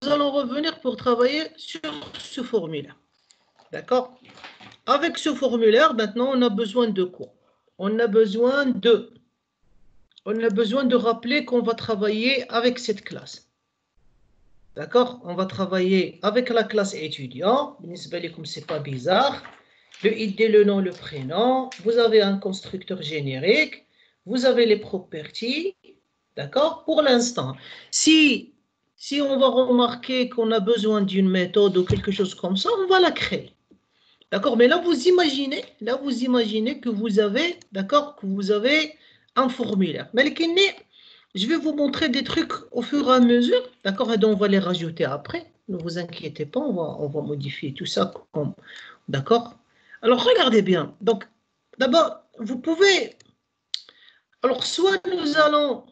allons revenir pour travailler sur ce formulaire. D'accord? Avec ce formulaire, maintenant, on a besoin de quoi? On a besoin de rappeler qu'on va travailler avec cette classe. D'accord? On va travailler avec la classe étudiant. Comme c'est pas bizarre. Le ID, le nom, le prénom. Vous avez un constructeur générique. Vous avez les properties. D'accord? Pour l'instant, si on va remarquer qu'on a besoin d'une méthode ou quelque chose comme ça, on va la créer. D'accord? Mais là, vous imaginez que vous avez, d'accord, que vous avez un formulaire. Mais je vais vous montrer des trucs au fur et à mesure, d'accord? Et donc, on va les rajouter après. Ne vous inquiétez pas, on va modifier tout ça. D'accord? Alors, regardez bien. Donc, d'abord, vous pouvez... Alors, soit nous allons...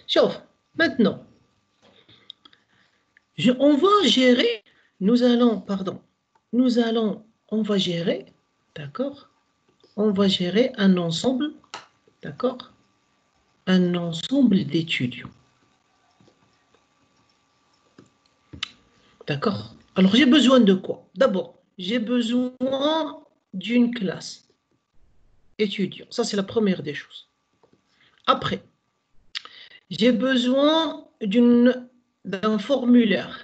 Sauf, maintenant, on va gérer, on va gérer, d'accord? On va gérer un ensemble, d'accord? Un ensemble d'étudiants. D'accord? Alors, j'ai besoin de quoi? D'abord, j'ai besoin d'une classe étudiant. Ça, c'est la première des choses. Après, j'ai besoin d'un formulaire.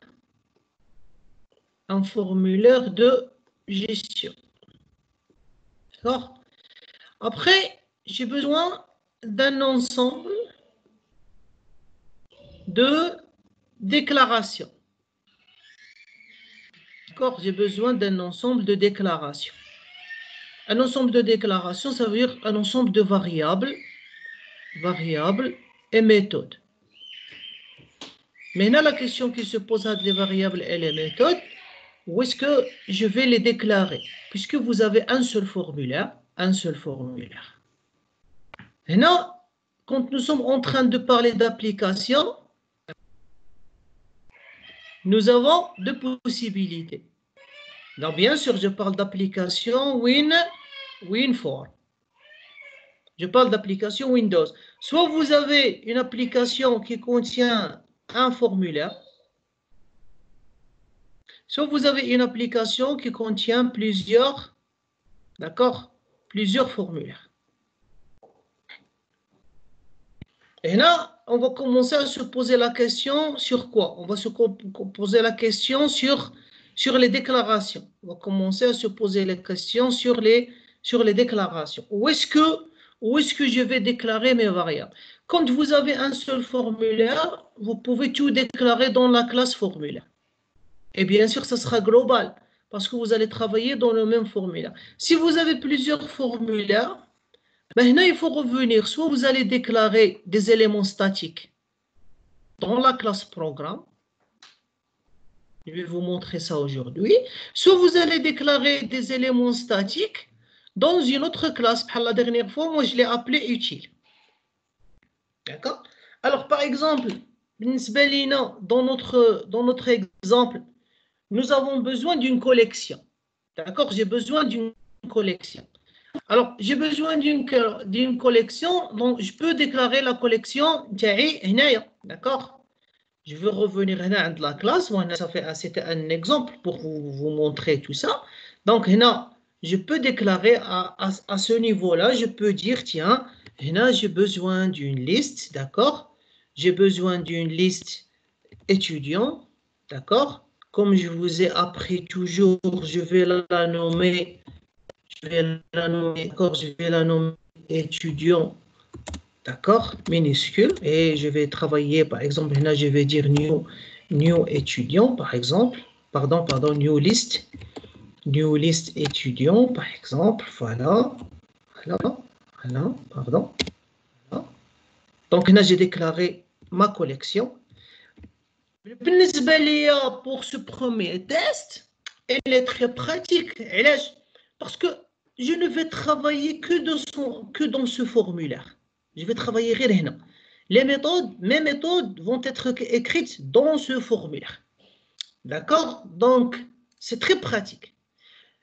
Un formulaire de gestion. D'accord? Après, j'ai besoin d'un ensemble de déclarations. D'accord? J'ai besoin d'un ensemble de déclarations. Un ensemble de déclarations, ça veut dire un ensemble de variables et méthodes. Maintenant, la question qui se pose entre les variables et les méthodes, où est-ce que je vais les déclarer? Puisque vous avez un seul formulaire. Maintenant, quand nous sommes en train de parler d'application, nous avons deux possibilités. Donc, bien sûr, je parle d'application WinForm. Je parle d'application Windows. Soit vous avez une application qui contient un formulaire, soit vous avez une application qui contient plusieurs, d'accord, plusieurs formulaires. Et là, on va commencer à se poser la question sur quoi? On va se poser la question sur les déclarations. On va commencer à se poser les questions sur les déclarations. Où est-ce que je vais déclarer mes variables? Quand vous avez un seul formulaire, vous pouvez tout déclarer dans la classe formulaire. Et bien sûr, ça sera global, parce que vous allez travailler dans le même formulaire. Si vous avez plusieurs formulaires, maintenant, il faut revenir. Soit vous allez déclarer des éléments statiques dans la classe programme. Je vais vous montrer ça aujourd'hui. Soit vous allez déclarer des éléments statiques dans une autre classe. La dernière fois, moi, je l'ai appelé utile. D'accord? Alors, par exemple, dans notre exemple, nous avons besoin d'une collection. D'accord? J'ai besoin d'une collection. Alors, j'ai besoin d'une collection, donc je peux déclarer la collection, d'accord? Je veux revenir à la classe, c'était un exemple pour vous montrer tout ça. Donc, je peux déclarer à ce niveau-là, je peux dire, tiens, j'ai besoin d'une liste, d'accord? J'ai besoin d'une liste étudiant, d'accord? Comme je vous ai appris toujours, je vais la nommer étudiant, d'accord, minuscule, et je vais travailler, par exemple, là, je vais dire new étudiant, par exemple, pardon, new list étudiant, par exemple, voilà, pardon. Voilà. Donc là, j'ai déclaré ma collection. بالنسبة ليا pour ce premier test, elle est très pratique. Parce que je ne vais travailler que dans ce formulaire. Je vais travailler rien. Mes méthodes vont être écrites dans ce formulaire. D'accord? Donc, c'est très pratique.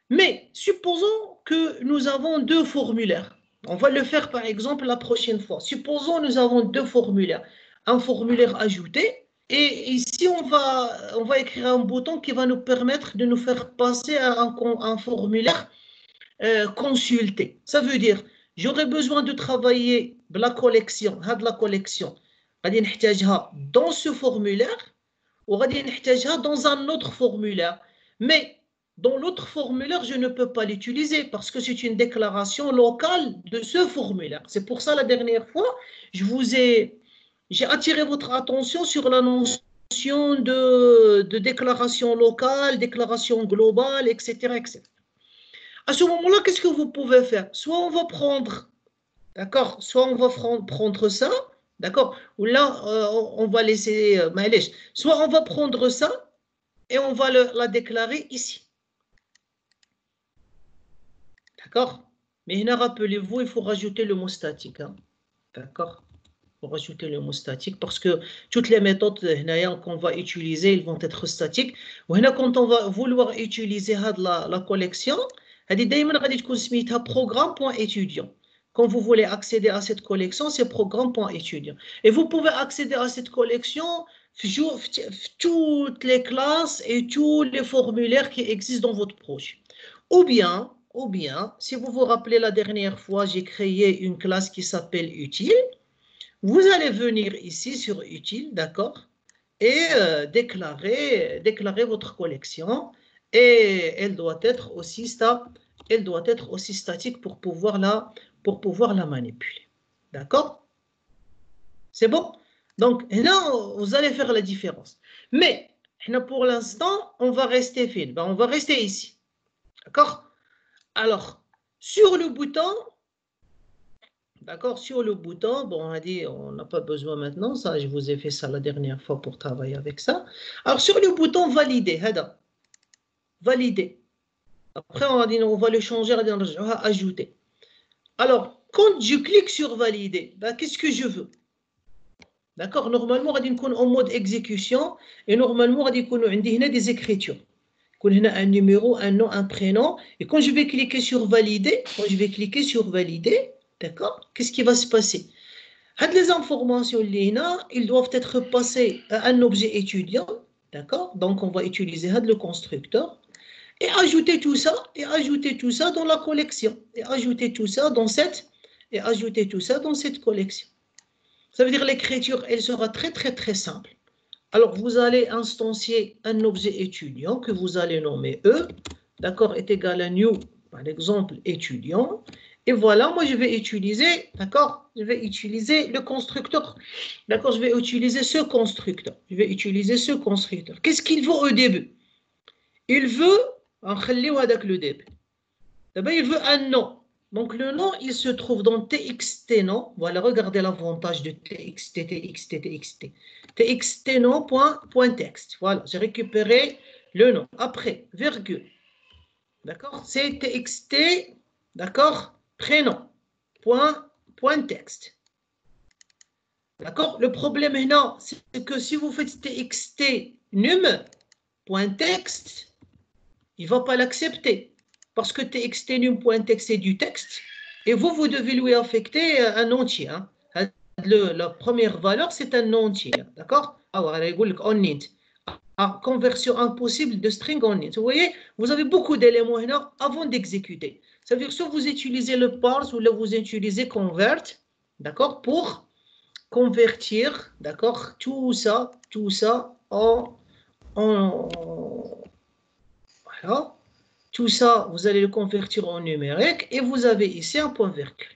Mais supposons que nous avons deux formulaires. On va le faire par exemple la prochaine fois. Supposons que nous avons deux formulaires. Un formulaire ajouté. Et ici, on va écrire un bouton qui va nous permettre de nous faire passer à un formulaire consulté. Ça veut dire, j'aurais besoin de travailler la collection, dans ce formulaire ou dans un autre formulaire. Mais dans l'autre formulaire, je ne peux pas l'utiliser parce que c'est une déclaration locale de ce formulaire. C'est pour ça, la dernière fois, j'ai attiré votre attention sur la notion de déclaration locale, déclaration globale, etc., etc. À ce moment-là, qu'est-ce que vous pouvez faire? Soit on va prendre, d'accord, soit on va prendre ça, d'accord, ou là, on va laisser, soit on va prendre ça et on va la déclarer ici. D'accord? Mais rappelez-vous, il faut rajouter le mot statique. Hein? D'accord? Il faut rajouter le mot statique parce que toutes les méthodes qu'on va utiliser, ils vont être statiques. Quand on va vouloir utiliser la collection, programme.étudiant. Quand vous voulez accéder à cette collection, c'est programme.étudiant. Et vous pouvez accéder à cette collection toutes les classes et tous les formulaires qui existent dans votre projet. Ou bien, si vous vous rappelez la dernière fois, j'ai créé une classe qui s'appelle utile. Vous allez venir ici sur utile, d'accord, et déclarer votre collection. Et elle doit être aussi statique pour pouvoir la manipuler. D'accord? C'est bon? Donc, là, vous allez faire la différence. Mais, pour l'instant, on va rester fine. On va rester ici. D'accord? Alors, sur le bouton, d'accord, sur le bouton, bon, on a dit, on n'a pas besoin maintenant, ça, je vous ai fait ça la dernière fois pour travailler avec ça. Alors, sur le bouton valider, valider. Après, on a dit, on va le changer, on va ajouter. Alors, quand je clique sur valider, qu'est-ce que je veux? D'accord, normalement, on va en mode exécution, et normalement, on va des écritures. Un numéro, un nom, un prénom. Et quand je vais cliquer sur valider, d'accord, qu'est-ce qui va se passer? Les informations, ils doivent être passées à un objet étudiant, d'accord? Donc, on va utiliser le constructeur et ajouter tout ça dans la collection et ajouter tout ça dans cette collection. Ça veut dire l'écriture, elle sera très, très, très simple. Alors, vous allez instancier un objet étudiant que vous allez nommer E, d'accord, est égal à new, par exemple, étudiant. Et voilà, moi, je vais utiliser, d'accord, je vais utiliser le constructeur. D'accord, je vais utiliser ce constructeur. Qu'est-ce qu'il veut au début? Il veut, le début. D'abord, il veut un nom. Donc, le nom, il se trouve dans txt nom. Voilà, regardez l'avantage de txt. Txt nom, point texte. Voilà, j'ai récupéré le nom. Après, virgule. D'accord? C'est txt, d'accord? Prénom, point texte. D'accord? Le problème maintenant, c'est que si vous faites txt num, point texte, il ne va pas l'accepter. Parce que txt num.texte, c'est du texte. Et vous devez lui affecter un entier. Hein. La première valeur, c'est un entier. D'accord? Alors, conversion impossible de string en int. Vous voyez, vous avez beaucoup d'éléments avant d'exécuter. Ça veut dire soit vous utilisez le parse ou là vous utilisez convert, d'accord, pour convertir, d'accord, tout ça en voilà. Tout ça, vous allez le convertir en numérique et vous avez ici un point virgule.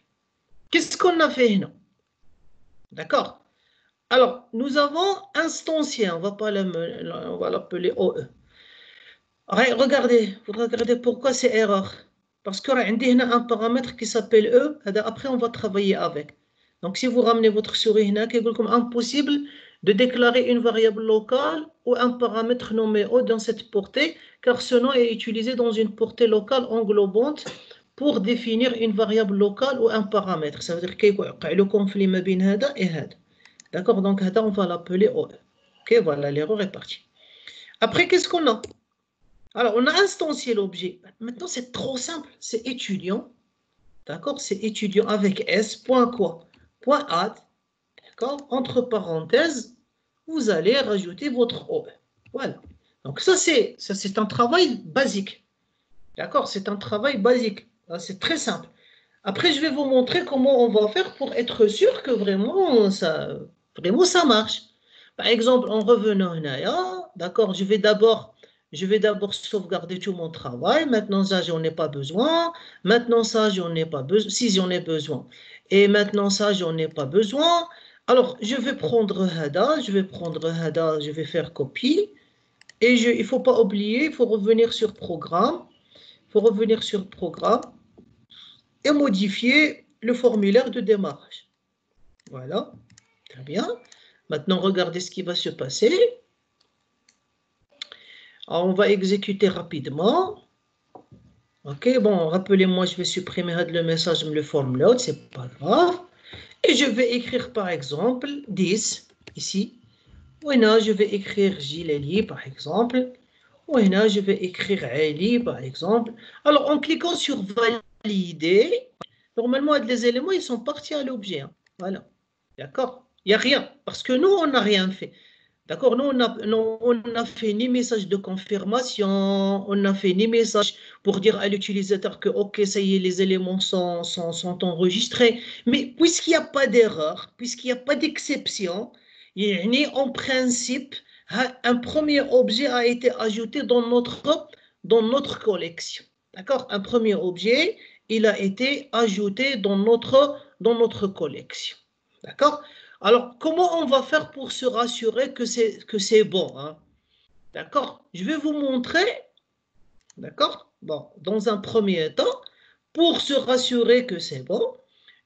Qu'est-ce qu'on a fait là? D'accord? Alors, nous avons instancié, on va l'appeler OE. Regardez pourquoi c'est erreur. Parce qu'il y a un paramètre qui s'appelle E, après on va travailler avec. Donc, si vous ramenez votre souris, il est impossible de déclarer une variable locale ou un paramètre nommé O dans cette portée, car ce nom est utilisé dans une portée locale englobante pour définir une variable locale ou un paramètre. Ça veut dire qu'il y a le conflit ma bin hada et hada. D'accord, donc hada, on va l'appeler O. Ok, voilà, l'erreur est partie. Après, qu'est-ce qu'on a? Alors, on a instancié l'objet. Maintenant, c'est trop simple. C'est étudiant. D'accord, c'est étudiant avec S. Point quoi? Point add. D'accord, entre parenthèses, vous allez rajouter votre O. Voilà. Donc, ça, c'est un travail basique. D'accord, c'est un travail basique. C'est très simple. Après, je vais vous montrer comment on va faire pour être sûr que vraiment ça marche. Par exemple, en revenant à d'accord, je vais d'abord sauvegarder tout mon travail. Maintenant, ça, j'en ai pas besoin. Maintenant, ça, j'en ai pas besoin. Si j'en ai besoin. Et maintenant, ça, j'en ai pas besoin. Alors, je vais prendre Hada, je vais faire copie. Et il ne faut pas oublier, il faut revenir sur programme. Et modifier le formulaire de démarrage. Voilà, très bien. Maintenant, regardez ce qui va se passer. Alors, on va exécuter rapidement. Ok, bon, rappelez-moi, je vais supprimer le message, le form load, c'est pas grave. Et je vais écrire par exemple 10 ici. Ou là, je vais écrire Gileli par exemple. Ou là, je vais écrire Ali par exemple. Alors, en cliquant sur valider, normalement, les éléments, ils sont partis à l'objet. Hein. Voilà. D'accord? Il n'y a rien. Parce que nous, on n'a rien fait. D'accord? Nous, on n'a fait ni message de confirmation, on n'a fait ni message pour dire à l'utilisateur que, OK, ça y est, les éléments sont enregistrés. Mais puisqu'il n'y a pas d'erreur, puisqu'il n'y a pas d'exception, en principe, un premier objet a été ajouté dans notre collection. D'accord? Un premier objet, il a été ajouté dans notre collection. D'accord? Alors, comment on va faire pour se rassurer que c'est bon, hein? D'accord? Je vais vous montrer, d'accord? Bon, dans un premier temps, pour se rassurer que c'est bon,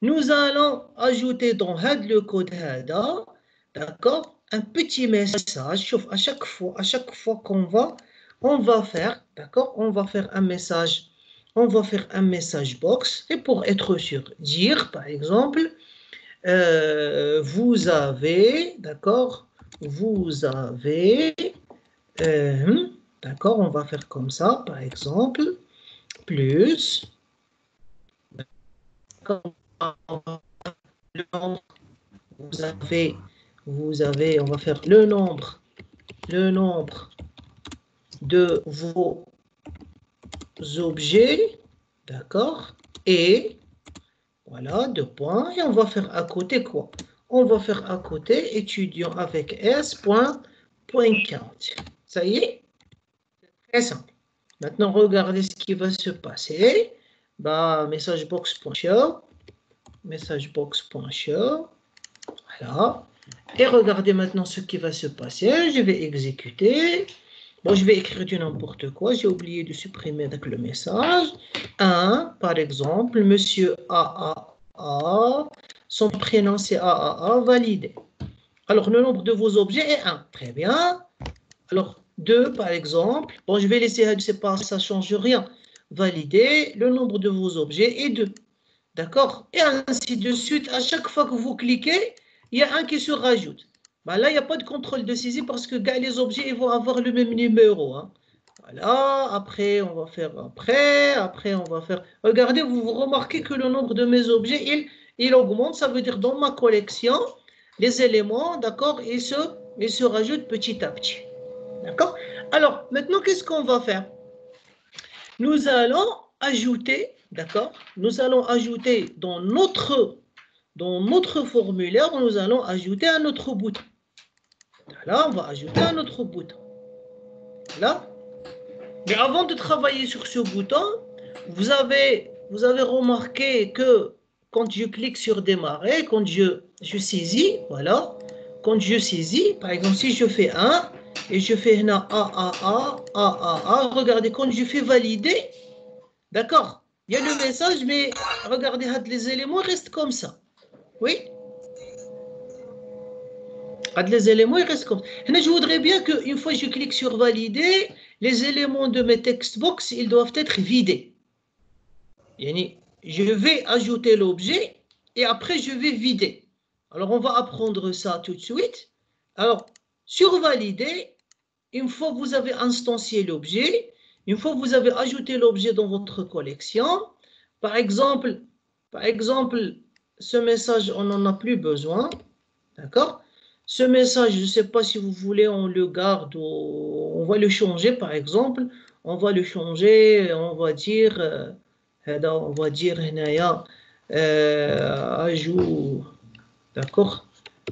nous allons ajouter dans le code HADA, d'accord? Un petit message, sauf à chaque fois on va faire, d'accord? On va faire un message box, et pour être sûr, dire, par exemple, vous avez, d'accord, d'accord, on va faire comme ça, par exemple, plus, le nombre, vous avez, on va faire le nombre de vos objets, d'accord, et voilà, 2 points, et on va faire à côté quoi? On va faire à côté étudiant avec S, point count. Ça y est? Très simple. Maintenant, regardez ce qui va se passer. Bah, messagebox.show. Voilà. Et regardez maintenant ce qui va se passer. Je vais exécuter. Bon, je vais écrire du n'importe quoi. J'ai oublié de supprimer avec le message. 1, par exemple, monsieur AAA. Son prénom c'est AAA, validé. Alors, le nombre de vos objets est 1. Très bien. Alors, 2, par exemple. Bon, je vais laisser, je ne sais pas, ça ne change rien. Valider, le nombre de vos objets est 2. D'accord? Et ainsi de suite. À chaque fois que vous cliquez, il y a un qui se rajoute. Ben là, il n'y a pas de contrôle de saisie parce que les objets ils vont avoir le même numéro. Hein. Voilà. Après, on va faire Après, on va faire... Regardez, vous remarquez que le nombre de mes objets, il augmente. Ça veut dire dans ma collection, les éléments, d'accord, ils se rajoutent petit à petit. D'accord? Alors, maintenant, qu'est-ce qu'on va faire? Nous allons ajouter, d'accord? Nous allons ajouter dans notre formulaire, nous allons ajouter un autre bouton. Là, on va ajouter un autre bouton. Là. Mais avant de travailler sur ce bouton, vous avez remarqué que quand je clique sur démarrer, quand je saisis, voilà, quand je saisis, par exemple, si je fais 1, et je fais A, regardez, quand je fais valider, d'accord, il y a le message, mais regardez, les éléments restent comme ça. Oui? Les éléments, ils restent comme ça. Je voudrais bien qu'une fois que je clique sur valider, les éléments de mes textbox, ils doivent être vidés. Je vais ajouter l'objet et après je vais vider. Alors on va apprendre ça tout de suite. Alors, sur valider, une fois que vous avez instancié l'objet, une fois que vous avez ajouté l'objet dans votre collection, par exemple, ce message, on n'en a plus besoin. D'accord? Ce message, je ne sais pas si vous voulez, on le garde ou on va le changer, par exemple. On va le changer, on va dire, ajout, d'accord?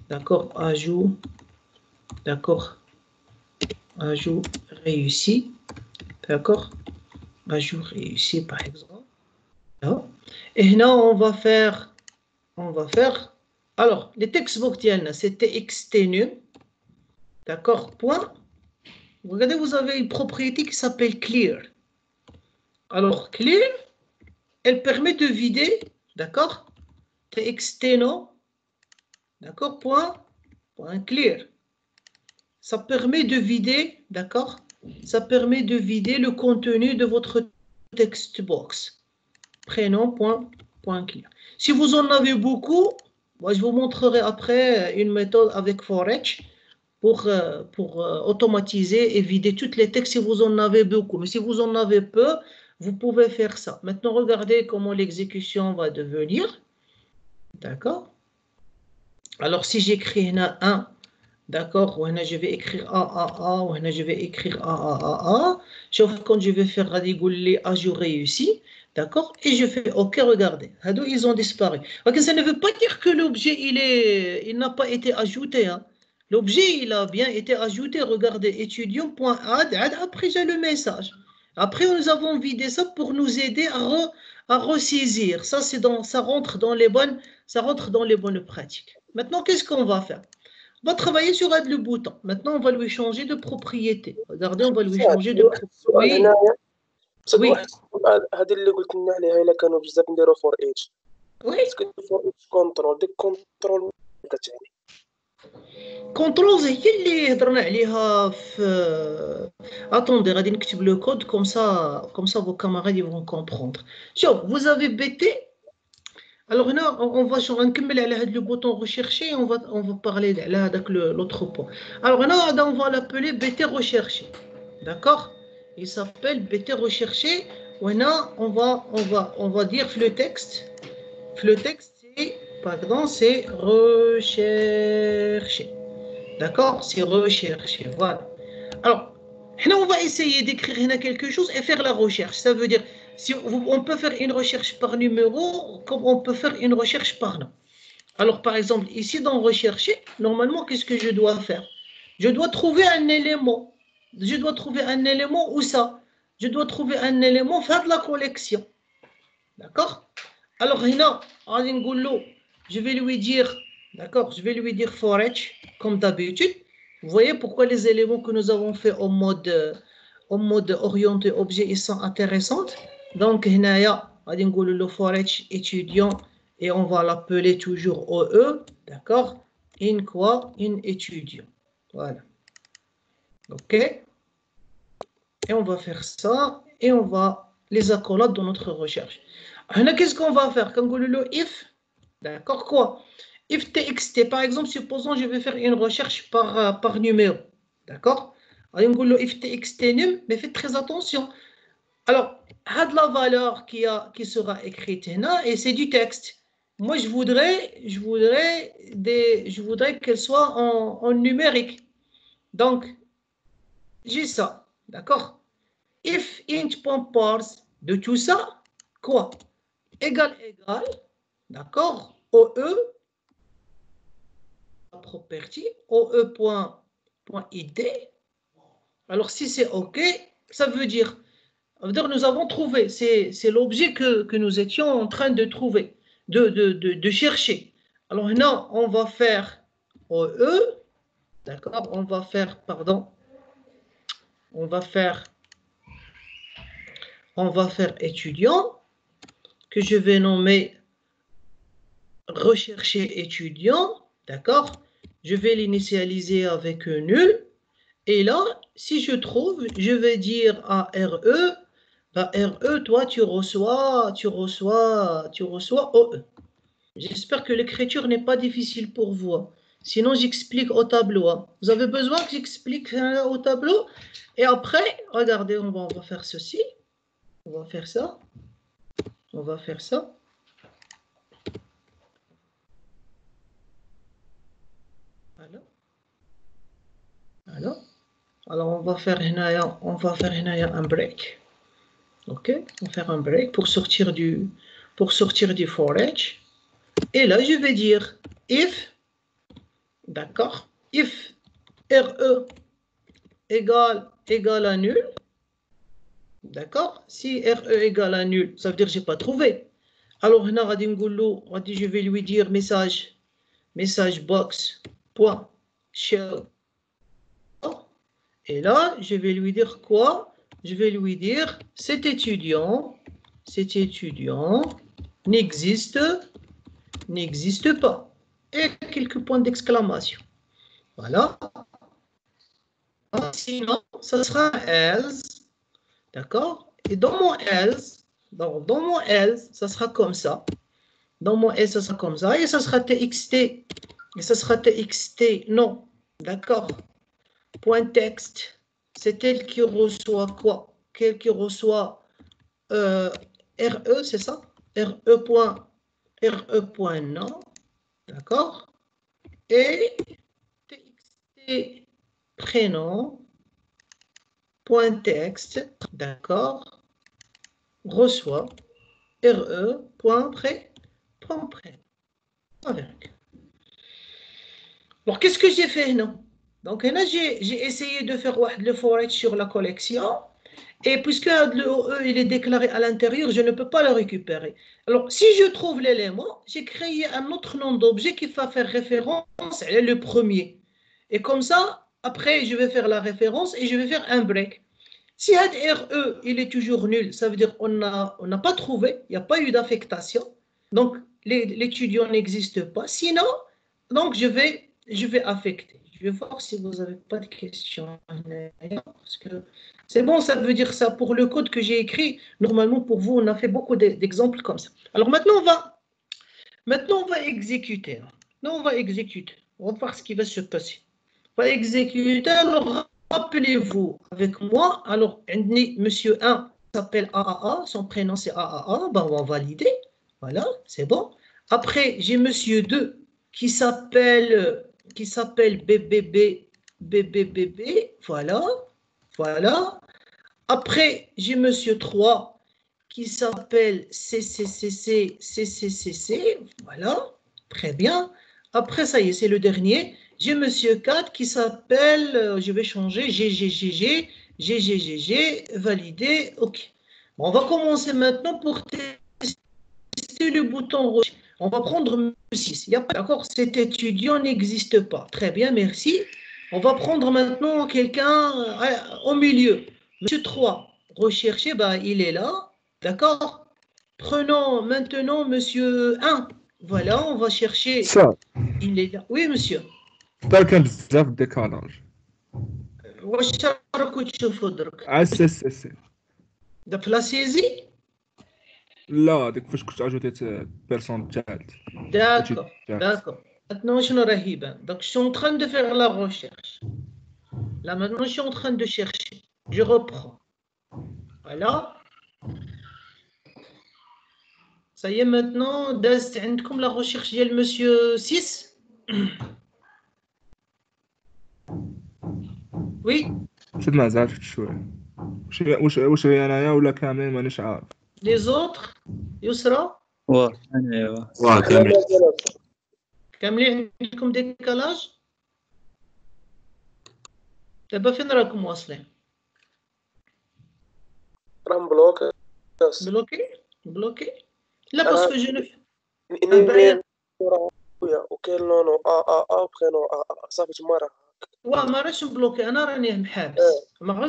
D'accord, ajout réussi, d'accord? Ajout réussi, par exemple. Là. Et là, on va faire, alors, les textbooks, c'était extenu, d'accord, point. Regardez, vous avez une propriété qui s'appelle clear. Alors, clear, elle permet de vider, d'accord, exteno, d'accord, point clear. Ça permet de vider, d'accord, ça permet de vider le contenu de votre textbox. Prénom, point clear. Si vous en avez beaucoup, moi, je vous montrerai après une méthode avec Forex pour automatiser et vider tous les textes si vous en avez beaucoup. Mais si vous en avez peu, vous pouvez faire ça. Maintenant, regardez comment l'exécution va devenir. D'accord? Alors, si j'écris un, d'accord, je vais écrire A, je vais écrire A. Quand je vais faire les ajout réussi, d'accord, et je fais OK, regardez, ils ont disparu. Okay, ça ne veut pas dire que l'objet, il n'a pas été ajouté. Hein. L'objet, il a bien été ajouté. Regardez, étudiant.add, après j'ai le message. Après, nous avons vidé ça pour nous aider à ressaisir. Ça, ça rentre dans les bonnes pratiques. Maintenant, qu'est-ce qu'on va faire? On va travailler sur le bouton. Maintenant, on va lui changer de propriété. Regardez, on va lui changer de propriété. Oui. هذه اللي قلت لنا عليها الا كانوا بزاف نديرو فور ايتش فور ايتش كنترول ديك كنترول كتعني كنترول هي اللي هضرنا عليها في اتوندي غادي نكتب لو كود كوم سا vos camarades ils vont comprendre. شوف vous avez BT. Alors هنا on va نكمل على هذا le bouton rechercher et on va parler على هذاك l'autre point. Alors هنا on va l'appeler BT rechercher. D'accord? Il s'appelle BT recherché. Maintenant, on va dire le texte. Le texte, c'est recherché. D'accord? C'est recherché. Voilà. Alors, on va essayer d'écrire quelque chose et faire la recherche. Ça veut dire, on peut faire une recherche par numéro, comme on peut faire une recherche par nom. Alors, par exemple, ici, dans rechercher, normalement, qu'est-ce que je dois faire? Je dois trouver un élément. Je dois trouver un élément où ça? Je dois trouver un élément, faire de la collection. D'accord? Alors, je vais lui dire, d'accord, je vais lui dire for each, comme d'habitude. Vous voyez pourquoi les éléments que nous avons fait au mode orienté objet, ils sont intéressants. Donc, for each étudiant, et on va l'appeler toujours OE, d'accord? In quoi? In étudiant. Voilà. OK? Et on va faire ça, et on va les accolades dans notre recherche. Alors, qu'est-ce qu'on va faire? Quand on dit le if, d'accord, quoi? If txt, par exemple, supposons je vais faire une recherche par numéro, d'accord? Alors, on dit le if txt num, mais faites très attention. Alors, la valeur qui sera écrite là, et c'est du texte. Moi, je voudrais qu'elle soit en numérique. Donc, j'ai ça, d'accord? If int.parse de tout ça, quoi? Égal, d'accord? OE, property, OE.id. Alors, si c'est OK, ça veut dire nous avons trouvé, c'est l'objet que nous étions en train de trouver, de chercher. Alors maintenant, on va faire OE, d'accord? On va faire étudiant, que je vais nommer rechercher étudiant, d'accord? je vais l'initialiser avec nul. Et là, si je trouve, je vais dire à RE, bah RE, toi, tu reçois OE. J'espère que l'écriture n'est pas difficile pour vous. Sinon, j'explique au tableau. Vous avez besoin que j'explique au tableau? Et après, regardez, on va faire ceci. On va faire ça. On va faire ça. Alors, on va faire un break. Ok, on va faire un break pour sortir du for each. Et là, je vais dire if, d'accord, if RE égale à nul, d'accord, si RE égale à nul, ça veut dire que je n'ai pas trouvé. Alors, je vais lui dire message box point show. Et là, je vais lui dire quoi? Je vais lui dire cet étudiant n'existe pas. Et quelques points d'exclamation. Voilà. Sinon, ça sera else. D'accord? Et dans mon else, ça sera comme ça. Dans mon else, ça sera comme ça. Et ça sera txt. Et ça sera txt. Non. D'accord? Point texte. C'est elle qui reçoit quoi? Quel qui reçoit RE, c'est ça? RE non. D'accord? Et txt prénom, point texte, d'accord, reçoit RE, point près. Alors, qu'est-ce que j'ai fait, non? Donc, là, j'ai essayé de faire le for each sur la collection. Et puisque le OE il est déclaré à l'intérieur, je ne peux pas le récupérer. Alors, si je trouve l'élément, j'ai créé un autre nom d'objet qui va faire référence à le premier. Et comme ça, après, je vais faire la référence et je vais faire un break. Si RE il est toujours nul, ça veut dire qu'on n'a pas trouvé, il n'y a pas eu d'affectation. Donc, l'étudiant n'existe pas. Sinon, donc je vais affecter. Je vais voir si vous n'avez pas de questions. Parce que c'est bon, ça veut dire ça. Pour le code que j'ai écrit, normalement pour vous, on a fait beaucoup d'exemples comme ça. Alors maintenant, on va exécuter. On va voir ce qui va se passer. On va exécuter. Alors, rappelez-vous avec moi. Alors, monsieur 1 s'appelle AAA. Son prénom, c'est AAA. Ben, on va valider. Voilà, c'est bon. Après, j'ai monsieur 2 qui s'appelle BBB. Voilà. Après, j'ai monsieur 3 qui s'appelle CCCC. Voilà, très bien. Après, ça y est, c'est le dernier. J'ai monsieur 4 qui s'appelle, je vais changer, GGGG, validé, ok. Bon, on va commencer maintenant pour tester le bouton rouge. On va prendre 6. D'accord, cet étudiant n'existe pas. Très bien, merci. On va prendre maintenant quelqu'un au milieu. Monsieur 3, rechercher, bah, il est là. D'accord. Prenons maintenant monsieur 1. Voilà, on va chercher. Ça. Il est là. Oui, monsieur. كان بزاف الديكالاج واش راكو تشوفوا درك؟ السي في لا سيزي؟ لا ديك فاش كنت اجوتيت بيرسون تالت. D'accord. Maintenant, je ne Donc, je suis en train de faire la recherche. Là, maintenant, je suis en train de chercher. Je reprends. Voilà. Ça y est, maintenant, comme la recherche, il y a le monsieur 6. Oui. شد ما زعلت شويه واش هي انايا ولا كاملين مانيش عارف. Les autres يسرى انا كاملين عندكم ديكالاج. دابا فين راكم واصلين؟ راهم بلوكي لا باسكو جو وكاين لونو وبرينو صافي تما راه ما راش مبلوكي، انا راني محابس. ما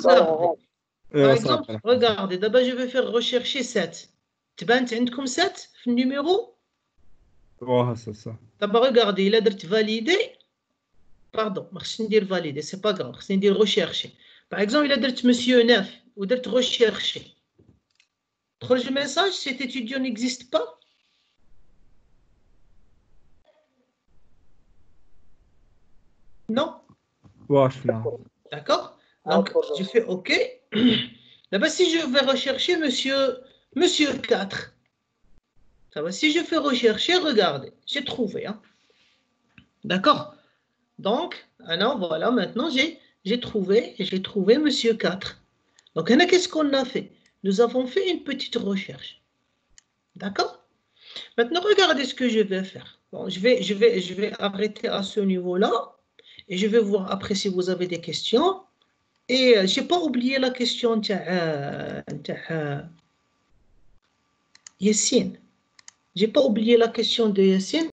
regardez, d'abord je vais faire rechercher 7. تبانت عندكم 7 في النيميرو؟ واه صح. دابا regardez, il a درت valider. Pardon, je vais dire valider, c'est pas grave, je vais dire rechercher. Par exemple, il a dit monsieur 9 ou dit rechercher. Le message, cet étudiant n'existe pas. Non. D'accord. Donc, je fais OK. D'abord, si je vais rechercher monsieur 4. Ça va, si je fais rechercher, regardez, j'ai trouvé. Hein. D'accord. Donc, alors, voilà, maintenant, j'ai trouvé monsieur 4. Donc, qu'est-ce qu'on a fait? Nous avons fait une petite recherche. D'accord? Maintenant, regardez ce que je vais faire. Bon, je vais arrêter à ce niveau-là et je vais voir après si vous avez des questions. Et je n'ai pas oublié la question de Yassine. Je n'ai pas oublié la question de Yassine.